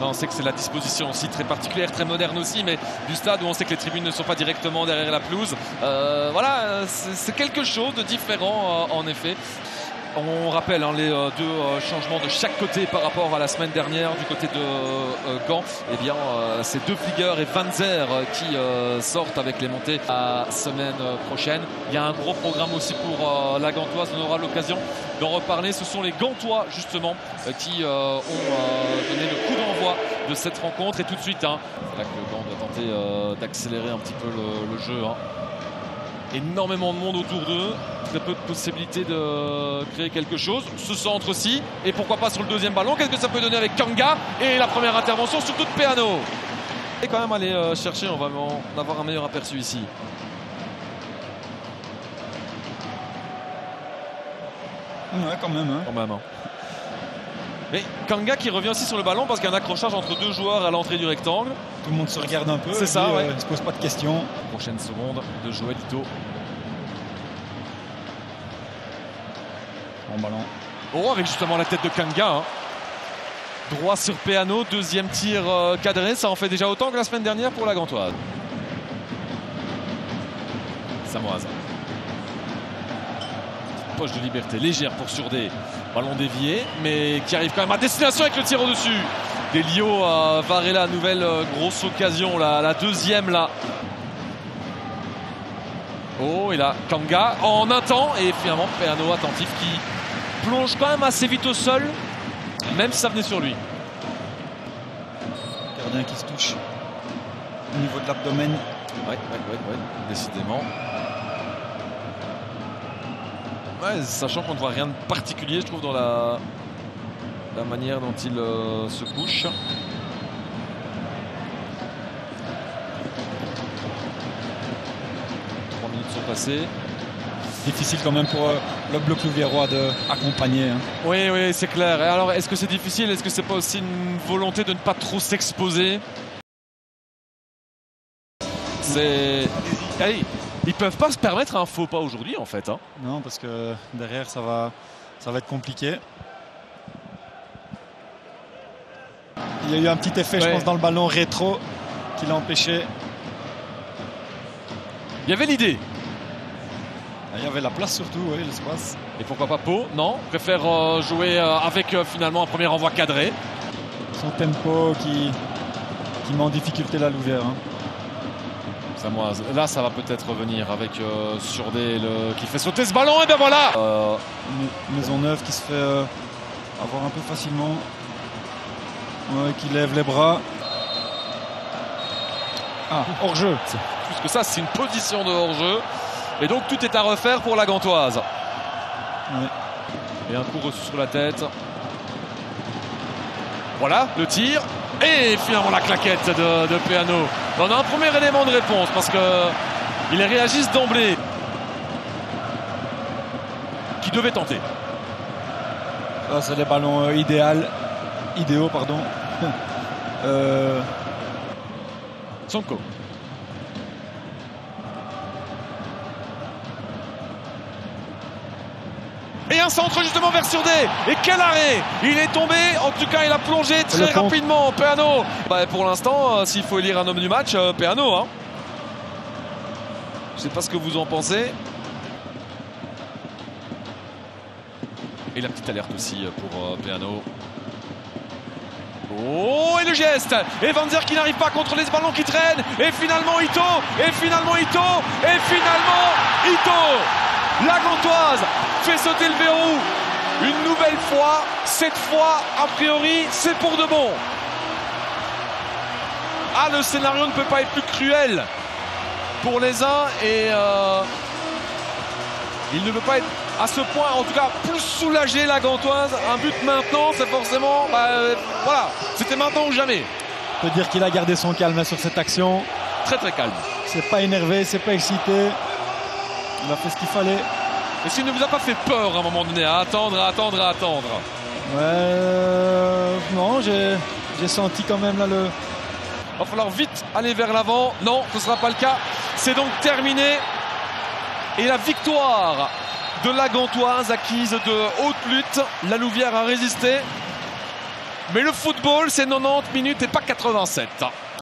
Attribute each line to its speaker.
Speaker 1: On sait que c'est la disposition aussi très particulière, très moderne aussi, mais du stade où on sait que les tribunes ne sont pas directement derrière la pelouse. Voilà, c'est quelque chose de différent en effet. On rappelle les deux changements de chaque côté par rapport à la semaine dernière du côté de Gand. Eh bien, c'est De Vlieger et Van Zer qui sortent avec les montées la semaine prochaine. Il y a un gros programme aussi pour la Gantoise. On aura l'occasion d'en reparler. Ce sont les Gantois justement qui ont donné le coup d'envoi de cette rencontre. Et tout de suite, c'est là que le Gand doit tenter d'accélérer un petit peu le jeu. Énormément de monde autour d'eux, très peu de possibilités de créer quelque chose. Ce centre aussi, et pourquoi pas sur le deuxième ballon. Qu'est-ce que ça peut donner avec Kanga et la première intervention surtout de Peano. Et quand même aller chercher, on va en avoir un meilleur aperçu ici.
Speaker 2: Ouais, quand même.
Speaker 1: Quand même. Mais Kanga qui revient aussi sur le ballon parce qu'il y a un accrochage entre deux joueurs à l'entrée du rectangle.
Speaker 2: Tout le monde se regarde un peu.
Speaker 1: C'est ça, ouais.
Speaker 2: Il ne se pose pas de questions.
Speaker 1: Prochaine seconde de Joëlito.
Speaker 2: Bon ballon.
Speaker 1: Oh, avec justement la tête de Kanga. Droit sur Peano, deuxième tir cadré. Ça en fait déjà autant que la semaine dernière pour la Gantoise. Samoise. Poche de liberté légère pour Surdé. Ballon dévié, mais qui arrive quand même à destination avec le tir au-dessus. Delio Varela, nouvelle grosse occasion, la deuxième là. Oh, et là, Kanga en un temps, et finalement Peano attentif qui plonge quand même assez vite au sol, même si ça venait sur lui.
Speaker 2: Gardien qui se touche au niveau de l'abdomen.
Speaker 1: Ouais, décidément. Ouais, sachant qu'on ne voit rien de particulier, je trouve, dans la manière dont il se couche. Trois minutes sont passées.
Speaker 2: Difficile quand même pour le bloc louviérois d'accompagner.
Speaker 1: Oui, c'est clair. Et alors, est-ce que c'est difficile? Est-ce que c'est pas aussi une volonté de ne pas trop s'exposer? Allez, ils peuvent pas se permettre un faux pas aujourd'hui en fait.
Speaker 2: Non, parce que derrière ça va être compliqué. Il y a eu un petit effet, je pense, dans le ballon rétro qui l'a empêché.
Speaker 1: Il y avait l'idée.
Speaker 2: Il y avait la place surtout, oui, l'espace.
Speaker 1: Et pourquoi pas Pau? Non, préfère jouer avec finalement un premier renvoi cadré.
Speaker 2: Son tempo qui met en difficulté la Louvière.
Speaker 1: Samoise. Là, ça va peut-être revenir avec Surdé qui fait sauter ce ballon. Et ben voilà.
Speaker 2: Maisonneuve qui se fait avoir un peu facilement. Ouais, qui lève les bras. Ah, hors-jeu.
Speaker 1: Plus que ça, c'est une position de hors-jeu. Et donc tout est à refaire pour la Gantoise.
Speaker 2: Ouais.
Speaker 1: Et un coup reçu sur la tête. Voilà, le tir. Et finalement la claquette de Peano. On a un premier élément de réponse parce qu'ils réagissent d'emblée. Qui devait tenter.
Speaker 2: Ça, c'est des ballons idéaux, pardon.
Speaker 1: Sonko. Et un centre justement vers Surdé. Et quel arrêt! Il est tombé, en tout cas il a plongé très rapidement, Peano. Pour l'instant, s'il faut élire un homme du match, Peano. Je ne sais pas ce que vous en pensez. Et la petite alerte aussi pour Peano. Oh, et le geste! Et Van Zer qui n'arrive pas à contrôler ce ballon qui traîne. Et finalement Ito! Et finalement Ito! Et finalement Ito! La Gantoise fait sauter le verrou une nouvelle fois. Cette fois, a priori, c'est pour de bon. Ah, le scénario ne peut pas être plus cruel pour les uns et il ne peut pas être à ce point, en tout cas, plus soulagé la Gantoise. Un but maintenant, c'est forcément, voilà, c'était maintenant ou jamais.
Speaker 2: On peut dire qu'il a gardé son calme sur cette action.
Speaker 1: Très très calme.
Speaker 2: C'est pas énervé, c'est pas excité. Il a fait ce qu'il fallait.
Speaker 1: Est-ce qu'il ne vous a pas fait peur à un moment donné à attendre?
Speaker 2: Non, j'ai senti quand même là le...
Speaker 1: Il va falloir vite aller vers l'avant. Non, ce ne sera pas le cas. C'est donc terminé. Et la victoire de la Gantoise acquise de haute lutte. La Louvière a résisté. Mais le football, c'est 90 minutes et pas 87.